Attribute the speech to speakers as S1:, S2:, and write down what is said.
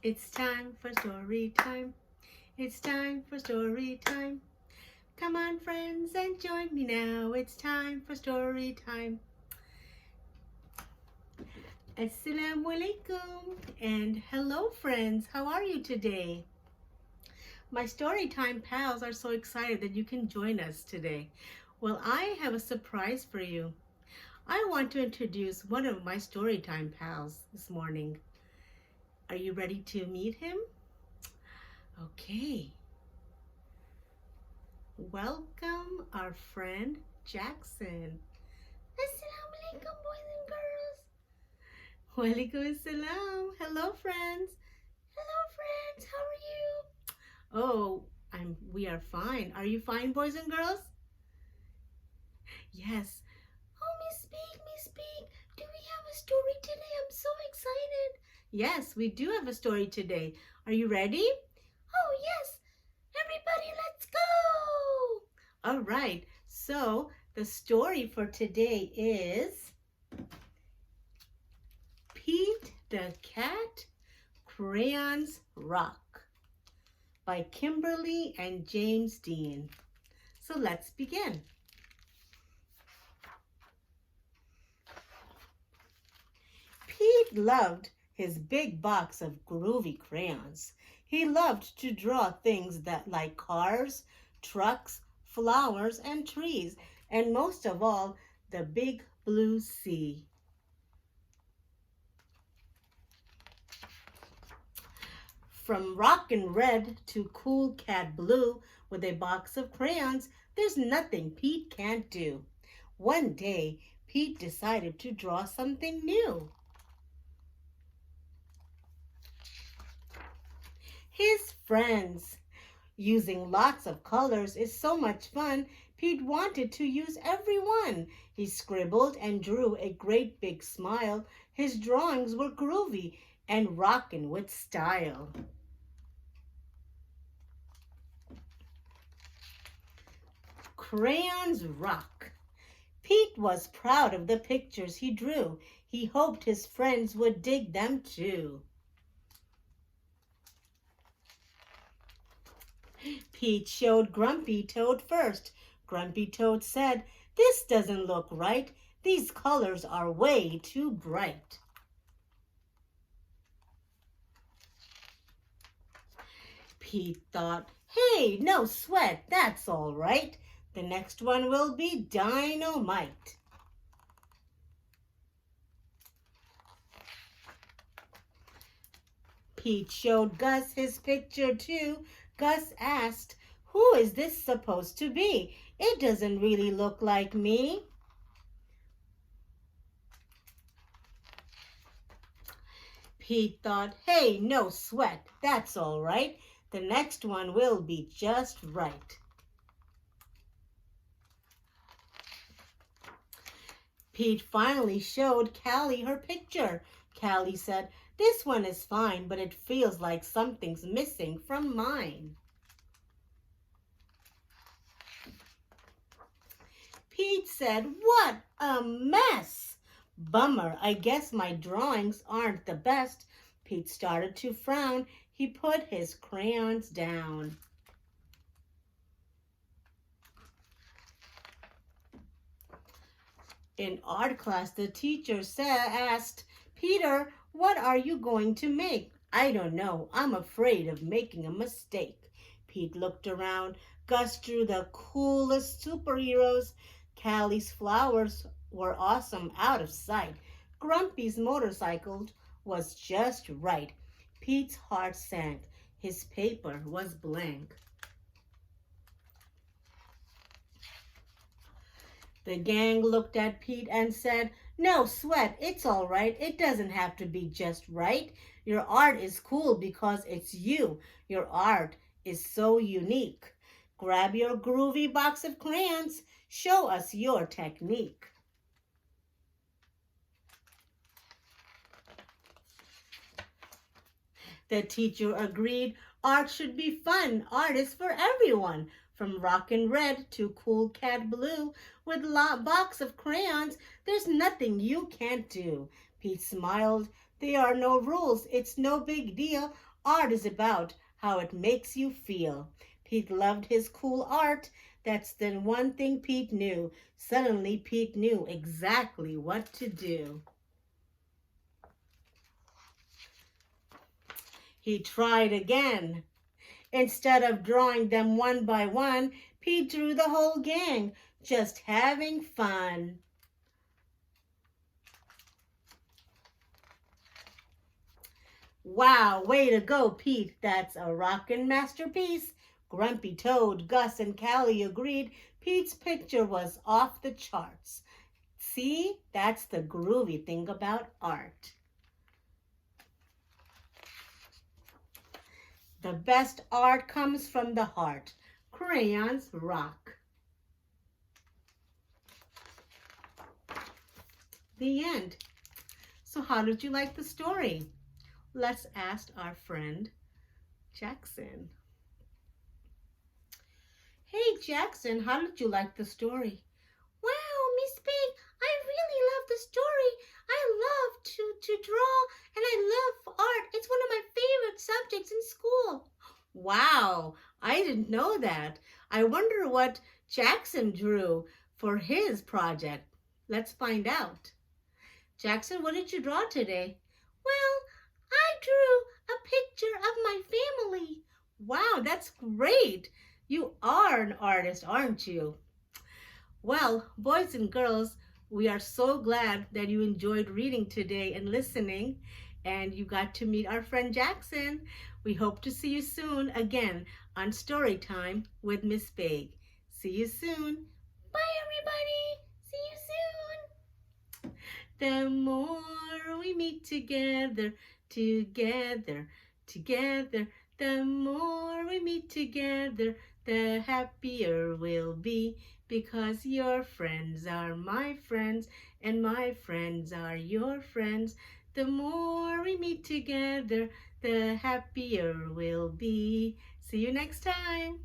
S1: It's time for story time. It's time for story time. Come on, friends, and join me now. It's time for story time. Assalamu alaikum. And hello, friends. How are you today? My Storytime pals are so excited that you can join us today. Well, I have a surprise for you. I want to introduce one of my Storytime pals this morning. Are you ready to meet him? Okay. Welcome our friend Jackson. Assalamu alaikum, boys and girls. Walaikum assalam. Hello, friends. Hello, friends. How are you? Oh, we are fine. Are you fine, boys and girls? Yes. Oh, Miss Baig, do we have a story today? I'm so excited. Yes, we do have a story today. Are you ready? Oh, yes. Everybody, let's go. All right. So the story for today is Pete the Cat, Crayons Rock by Kimberly and James Dean. So let's begin. Pete loved his big box of groovy crayons. He loved to draw things like cars, trucks, flowers, and trees, and most of all, the big blue sea. From rockin' red to cool cat blue with a box of crayons, there's nothing Pete can't do. One day, Pete decided to draw something new. His friends. Using lots of colors is so much fun, Pete wanted to use every one. He scribbled and drew a great big smile. His drawings were groovy and rockin' with style. Crayons rock. Pete was proud of the pictures he drew. He hoped his friends would dig them too. Pete showed Grumpy Toad first. Grumpy Toad said, "This doesn't look right. These colors are way too bright." Pete thought, "Hey, no sweat, that's all right. The next one will be dynamite." Pete showed Gus his picture too. Gus asked, "Who is this supposed to be? It doesn't really look like me." Pete thought, "Hey, no sweat, that's all right. The next one will be just right." Pete finally showed Callie her picture. Callie said, "This one is fine, but it feels like something's missing from mine." Pete said, "What a mess! Bummer, I guess my drawings aren't the best." Pete started to frown. He put his crayons down. In art class, the teacher asked, "Peter, what are you going to make?" "I don't know. I'm afraid of making a mistake." Pete looked around. Gus drew the coolest superheroes. Callie's flowers were awesome out of sight. Grumpy's motorcycle was just right. Pete's heart sank. His paper was blank. The gang looked at Pete and said, "No sweat, it's all right. It doesn't have to be just right. Your art is cool because it's you. Your art is so unique. Grab your groovy box of crayons. Show us your technique." The teacher agreed. Art should be fun. Art is for everyone. From rockin' red to cool cat blue, with box of crayons, there's nothing you can't do. Pete smiled. "There are no rules. It's no big deal. Art is about how it makes you feel. Pete loved his cool art. That's the one thing Pete knew. Suddenly, Pete knew exactly what to do. He tried again. Instead of drawing them one by one, Pete drew the whole gang, just having fun. Wow, way to go, Pete. That's a rockin' masterpiece. Grumpy Toad, Gus, and Callie agreed Pete's picture was off the charts. See, that's the groovy thing about art. The best art comes from the heart. Crayons rock. The end. So how did you like the story? Let's ask our friend Jackson. Hey Jackson, how did you like the story? Wow, Miss Baig, I really love the story. I love to draw and I love art. It's one of my favorite subjects in school. Wow, I didn't know that. I wonder what Jackson drew for his project. Let's find out. Jackson, what did you draw today? Well, I drew a picture of my family. Wow, that's great. You are an artist, aren't you? Well, boys and girls, we are so glad that you enjoyed reading today and listening, and you got to meet our friend Jackson. We hope to see you soon again on Storytime with Miss Baig. See you soon. Bye, everybody. See you soon. The more we meet together, together, together, the more we meet together, the happier we'll be, because your friends are my friends and my friends are your friends. The more we meet together, the happier we'll be. See you next time.